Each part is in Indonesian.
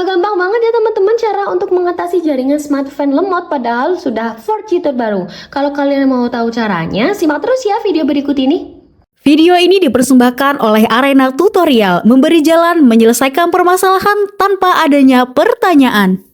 Nah, gampang banget ya teman-teman cara untuk mengatasi jaringan smartphone lemot padahal sudah 4G terbaru. Kalau kalian mau tahu caranya, simak terus ya video berikut ini. Video ini dipersembahkan oleh Arena Tutorial, memberi jalan menyelesaikan permasalahan tanpa adanya pertanyaan.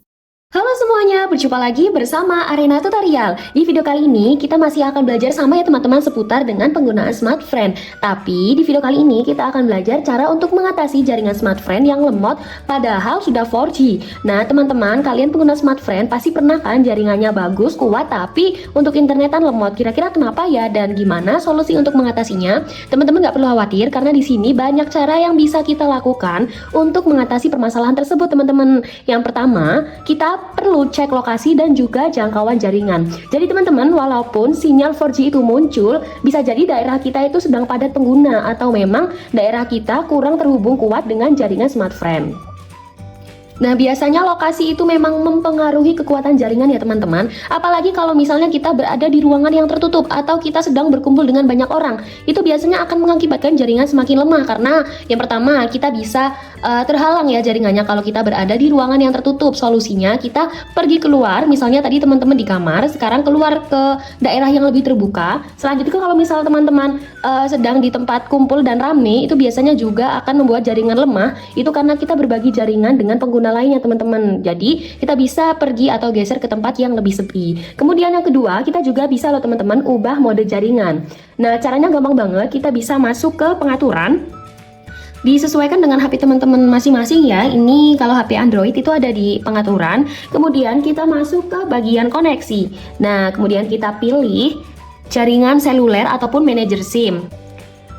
Halo semuanya, berjumpa lagi bersama Arena Tutorial. Di video kali ini kita masih akan belajar sama ya teman-teman seputar dengan penggunaan smartphone. Tapi di video kali ini kita akan belajar cara untuk mengatasi jaringan smartphone yang lemot padahal sudah 4G. Nah teman-teman, kalian pengguna smartphone pasti pernah kan jaringannya bagus, kuat, tapi untuk internetan lemot. Kira-kira kenapa ya dan gimana solusi untuk mengatasinya? Teman-teman gak perlu khawatir karena di sini banyak cara yang bisa kita lakukan untuk mengatasi permasalahan tersebut teman-teman. Yang pertama, kita perlu cek lokasi dan juga jangkauan jaringan. Jadi teman-teman, walaupun sinyal 4G itu muncul, bisa jadi daerah kita itu sedang padat pengguna atau memang daerah kita kurang terhubung kuat dengan jaringan smartphone. Nah, biasanya lokasi itu memang mempengaruhi kekuatan jaringan ya teman-teman. Apalagi kalau misalnya kita berada di ruangan yang tertutup atau kita sedang berkumpul dengan banyak orang. Itu biasanya akan mengakibatkan jaringan semakin lemah karena yang pertama kita bisa terhalang ya jaringannya kalau kita berada di ruangan yang tertutup. Solusinya kita pergi keluar, misalnya tadi teman-teman di kamar, sekarang keluar ke daerah yang lebih terbuka. Selanjutnya kalau misal teman-teman sedang di tempat kumpul dan rame, itu biasanya juga akan membuat jaringan lemah. Itu karena kita berbagi jaringan dengan pengguna lainnya teman-teman. Jadi kita bisa pergi atau geser ke tempat yang lebih sepi. Kemudian yang kedua, kita juga bisa loh teman-teman ubah mode jaringan. Nah, caranya gampang banget. Kita bisa masuk ke pengaturan, disesuaikan dengan HP teman-teman masing-masing ya. Ini kalau HP Android itu ada di pengaturan. Kemudian kita masuk ke bagian koneksi. Nah, kemudian kita pilih jaringan seluler ataupun manajer SIM.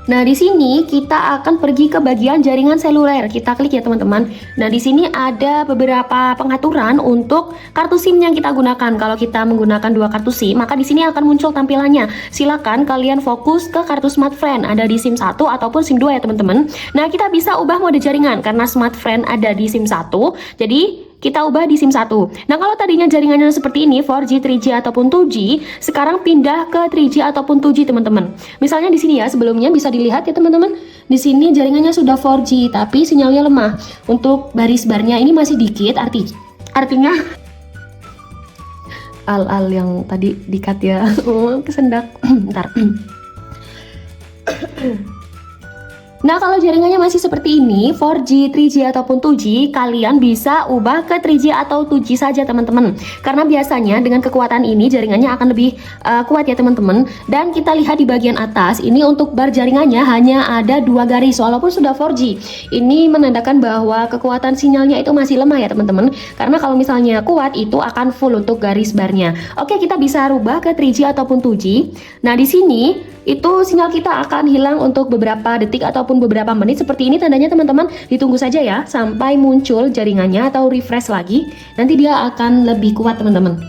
Nah, di sini kita akan pergi ke bagian jaringan seluler. Kita klik ya, teman-teman. Nah, di sini ada beberapa pengaturan untuk kartu SIM yang kita gunakan. Kalau kita menggunakan dua kartu SIM, maka di sini akan muncul tampilannya. Silakan kalian fokus ke kartu smartphone. Ada di SIM 1 ataupun SIM 2 ya, teman-teman. Nah, kita bisa ubah mode jaringan karena smartphone ada di SIM 1. Jadi kita ubah di SIM 1. Nah, kalau tadinya jaringannya seperti ini 4G, 3G ataupun 2G, sekarang pindah ke 3G ataupun 2G teman-teman. Misalnya di sini ya, sebelumnya bisa dilihat ya teman-teman. Di sini jaringannya sudah 4G tapi sinyalnya lemah. Untuk baris barnya ini masih dikit, artinya al yang tadi di-cut ya. Kesendak. Bentar. Nah, kalau jaringannya masih seperti ini, 4G, 3G ataupun 2G, kalian bisa ubah ke 3G atau 2G saja teman-teman. Karena biasanya dengan kekuatan ini jaringannya akan lebih kuat ya teman-teman. Dan kita lihat di bagian atas, ini untuk bar jaringannya hanya ada 2 garis walaupun sudah 4G. Ini menandakan bahwa kekuatan sinyalnya itu masih lemah ya teman-teman. Karena kalau misalnya kuat itu akan full untuk garis barnya. Oke, kita bisa rubah ke 3G ataupun 2G. Nah, di sini itu sinyal kita akan hilang untuk beberapa detik ataupun beberapa menit seperti ini tandanya teman-teman. Ditunggu saja ya sampai muncul jaringannya atau refresh lagi, nanti dia akan lebih kuat teman-teman.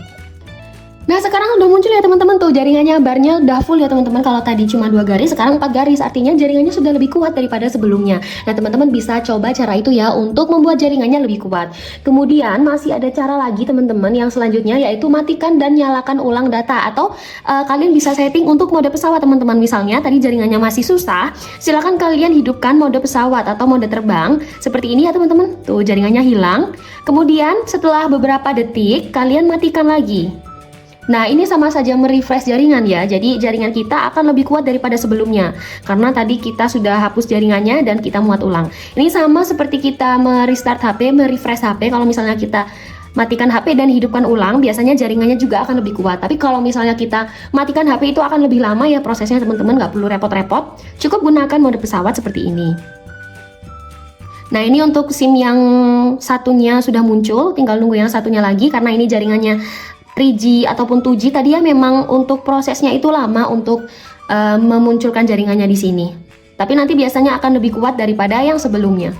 Nah, sekarang udah muncul ya teman-teman tuh jaringannya, barnya udah full ya teman-teman. Kalau tadi cuma 2 garis, sekarang 4 garis, artinya jaringannya sudah lebih kuat daripada sebelumnya. Nah, teman-teman bisa coba cara itu ya untuk membuat jaringannya lebih kuat. Kemudian masih ada cara lagi teman-teman yang selanjutnya, yaitu matikan dan nyalakan ulang data. Atau kalian bisa setting untuk mode pesawat teman-teman. Misalnya tadi jaringannya masih susah, silakan kalian hidupkan mode pesawat atau mode terbang seperti ini ya teman-teman. Tuh jaringannya hilang. Kemudian setelah beberapa detik kalian matikan lagi. Nah, ini sama saja merefresh jaringan ya. Jadi jaringan kita akan lebih kuat daripada sebelumnya. Karena tadi kita sudah hapus jaringannya dan kita muat ulang. Ini sama seperti kita merestart HP, merefresh HP. Kalau misalnya kita matikan HP dan hidupkan ulang, biasanya jaringannya juga akan lebih kuat. Tapi kalau misalnya kita matikan HP itu akan lebih lama ya prosesnya teman-teman, nggak perlu repot-repot. Cukup gunakan mode pesawat seperti ini. Nah, ini untuk SIM yang satunya sudah muncul, tinggal nunggu yang satunya lagi karena ini jaringannya 3G ataupun 2G tadi ya, memang untuk prosesnya itu lama untuk memunculkan jaringannya di sini. Tapi nanti biasanya akan lebih kuat daripada yang sebelumnya.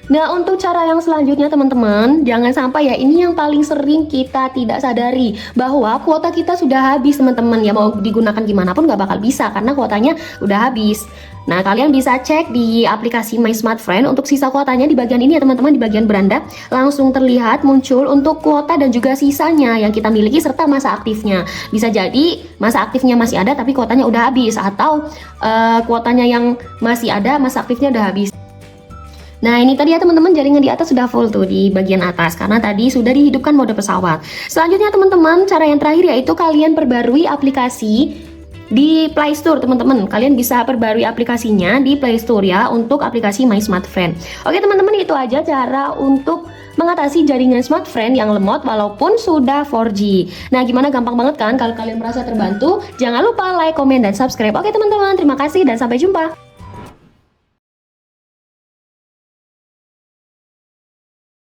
Nah, untuk cara yang selanjutnya teman-teman, jangan sampai ya, ini yang paling sering kita tidak sadari, bahwa kuota kita sudah habis teman-teman. Ya mau digunakan gimana pun nggak bakal bisa karena kuotanya udah habis. Nah, kalian bisa cek di aplikasi My Smartfriend untuk sisa kuotanya di bagian ini ya teman-teman, di bagian beranda langsung terlihat muncul untuk kuota dan juga sisanya yang kita miliki serta masa aktifnya. Bisa jadi masa aktifnya masih ada tapi kuotanya udah habis, atau kuotanya yang masih ada masa aktifnya udah habis. Nah ini tadi ya teman-teman, jaringan di atas sudah full tuh di bagian atas karena tadi sudah dihidupkan mode pesawat. Selanjutnya teman-teman, cara yang terakhir yaitu kalian perbarui aplikasi di Play Store teman-teman. Kalian bisa perbarui aplikasinya di Play Store ya untuk aplikasi My Smart Friend. Oke teman-teman, itu aja cara untuk mengatasi jaringan Smart Friend yang lemot walaupun sudah 4G. Nah gimana, gampang banget kan? Kalau kalian merasa terbantu, jangan lupa like, komen, dan subscribe. Oke teman-teman, terima kasih dan sampai jumpa.